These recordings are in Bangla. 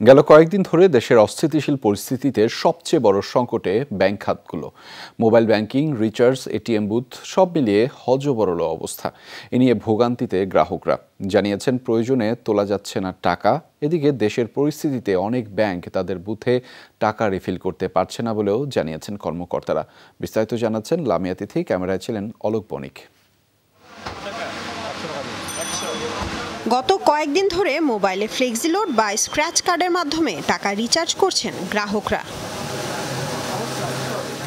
গেল কয়েকদিন ধরে দেশের অস্থিতিশীল পরিস্থিতিতে সবচেয়ে বড় সংকটে ব্যাংক খাতগুলো। Mobile banking, recharge, ATM booth সব মিলিয়ে হযবরল অবস্থা। এ নিয়ে ভোগান্তিতে গ্রাহকরা জানিয়েছেন প্রয়োজনে তোলা যাচ্ছে না টাকা। এদিকে দেশের পরিস্থিতিতে অনেক ব্যাংক তাদের বুথে টাকা রিফিল করতে পারছে না বলেও জানিয়েছেন কর্মকর্তারা। বিস্তারিত জানাচ্ছেন লামিয়া তিথি, ক্যামেরায় ছিলেন অলোক বণিক। গত কয়েকদিন ধরে মোবাইলে ফ্লেক্সি লোড বা স্ক্র্যাচ কার্ডের মাধ্যমে টাকা রিচার্জ করছেন গ্রাহকরা।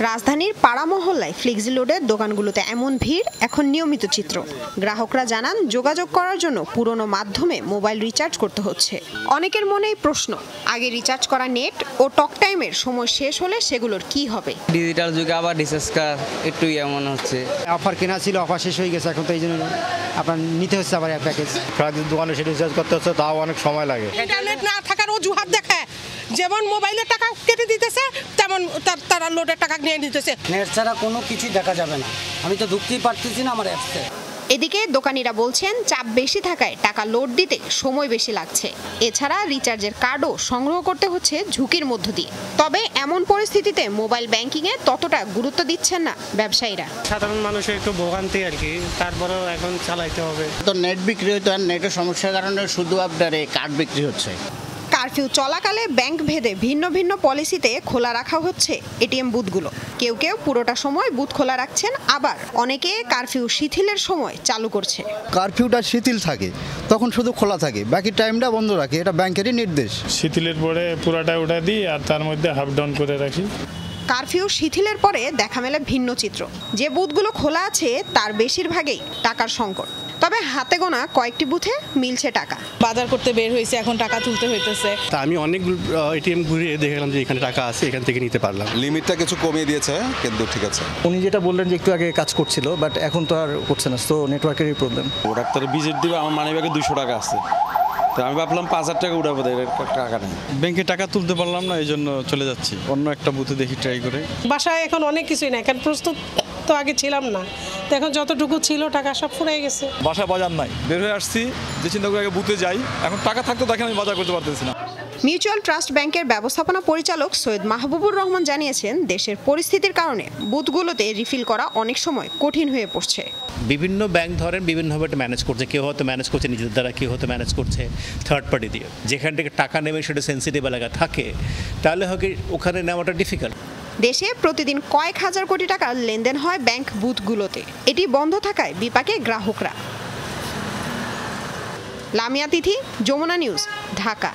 রাজধানীর পাড়া মহল্লায় ফ্লেক্সি লোডের দোকানগুলোতে এমন ভিড় এখন নিয়মিত চিত্র। গ্রাহকরা জানান যোগাযোগ করার জন্য পুরনো মাধ্যমে মোবাইল রিচার্জ করতে হচ্ছে। অনেকের মনেই প্রশ্ন, আগে রিচার্জ করা নেট ও টক টাইমের সময় শেষ হলে সেগুলোর কি হবে? ডিজিটাল যুগে আবার রিচার্জ করা একটু এমন হচ্ছে। অফার কেনা ছিল, অফার শেষ হয়ে গেছে, এখন তো এই জন্য আপনার নিতে হচ্ছে আবার এক প্যাকেজ। প্রাকৃতিক দোকানে সেটা রিচার্জ করতে হচ্ছে, তাও অনেক সময় লাগে। ইন্টারনেট না থাকার অজুহাত দেখায়, যেমন মোবাইলের টাকা কেটে দিতেছে তেমন তারা লোডের টাকা নিয়ে নিতেছে। নেট ছাড়া কোনো কিছু দেখা যাবে না, আমি তো ঢুকতেই পারতেছি না আমার অ্যাপসে। এদিকে দোকানিরা বলছেন চাপ বেশি থাকায় টাকা লোড দিতে সময় বেশি লাগছে। এছাড়া রিচার্জের কার্ডও সংগ্রহ করতে হচ্ছে ঝুঁকির মধ্য দিয়ে। তবে এমন পরিস্থিতিতে মোবাইল ব্যাংকিংয়ে ততটা গুরুত্ব দিচ্ছেন না ব্যবসায়ীরা। সাধারণ মানুষের একটু ভোগান্তি আর কি, তারপরেও এখন চালাইতে হবে। তো নেট বিক্রি হতো, আর নেটের সমস্যার কারণে শুধু আপনার কার্ড বিক্রি হচ্ছে। কারফিউ চলাকালে ব্যাংক ভেদে ভিন্ন ভিন্ন পলিসিতে খোলা রাখা হচ্ছে এটিএম বুথগুলো। কেউ কেউ পুরোটা সময় বুথ খোলা রাখছেন, আবার অনেকে কারফিউ শিথিলের সময় চালু করছে। কারফিউটা শিথিল থাকে তখন শুধু খোলা থাকে, বাকি টাইমটা বন্ধ রাখে, এটা ব্যাংকেরই নির্দেশ। শিথিলের পরে পুরোটা উঠা দিই আর তার মধ্যে হাফ ডাউন করে রাখি। কারফিউ শিথিলের পরে দেখা মেলে ভিন্ন চিত্র। যে বুথগুলো খোলা আছে তার বেশিরভাগই টাকার সংকট। তবে হাতে গোনা কয়েকটি বুথে মিলছে টাকা। বাজার করতে বের হয়েছে, এখন টাকা তুলতে হইতেছে। তা আমি অনেক এটিএম ঘুরিয়ে দেখলাম যে এখানে টাকা আছে, এখান থেকে নিতে পারলাম। লিমিটটা কিছু কমিয়ে দিয়েছে, কিন্তু ঠিক আছে। উনি যেটা বললেন যে একটু আগে কাজ করছিল, বাট এখন তো আর করছে না, তো নেটওয়ার্কেরই প্রবলেম। ও ডাক্তারের ভিজিট দিবে, আমার মানিব্যাগে 200 টাকা আছে, তো আমি ভাবলাম 5000 টাকা উঠাবো, টাকা নেই। ব্যাংকে টাকা তুলতে পারলাম না, এই জন্য চলে যাচ্ছি অন্য একটা বুথে, দেখি ট্রাই করে। বাসায় এখন অনেক কিছুই না, এখন প্রস্তুত তো আগে ছিলাম না, তো এখন যতটুকু ছিল টাকা সব ফুরিয়ে গেছে। বাসায় বাজার নাই, বের হয়ে আসছি, যে চিন্তা করে আগে বুথে যাই, এখন টাকা থাকতো দেখেন আমি বাজার করতে পারতেছি না। মিউচুয়াল ট্রাস্ট ব্যাংকের ব্যবস্থাপনা পরিচালক সৈয়দ মাহবুবুর রহমান জানিয়েছেন, দেশের পরিস্থিতির কারণে বুথগুলোতে রিফিল করা অনেক সময় কঠিন হয়ে পড়ছে। বিভিন্ন ব্যাংক ধরেন বিভিন্নভাবে ম্যানেজ করছে, কেউ হয়তো ম্যানেজ করছে নিজেদের দ্বারা, কেউ হয়তো ম্যানেজ করছে থার্ড পার্টি দিয়ে। যেখান থেকে টাকা নেবে সেটা সেন্সিটিভ এলাকা থাকে, তাহলে হয়তো ওখানে নেওয়াটা ডিফিকাল্ট। দেশে প্রতিদিন কয়েক হাজার কোটি টাকার লেনদেন হয় ব্যাংক বুথগুলোতে। এটি বন্ধ থাকায় বিপাকে গ্রাহকরা। লামিয়া তিথি, যমুনা নিউজ, ঢাকা।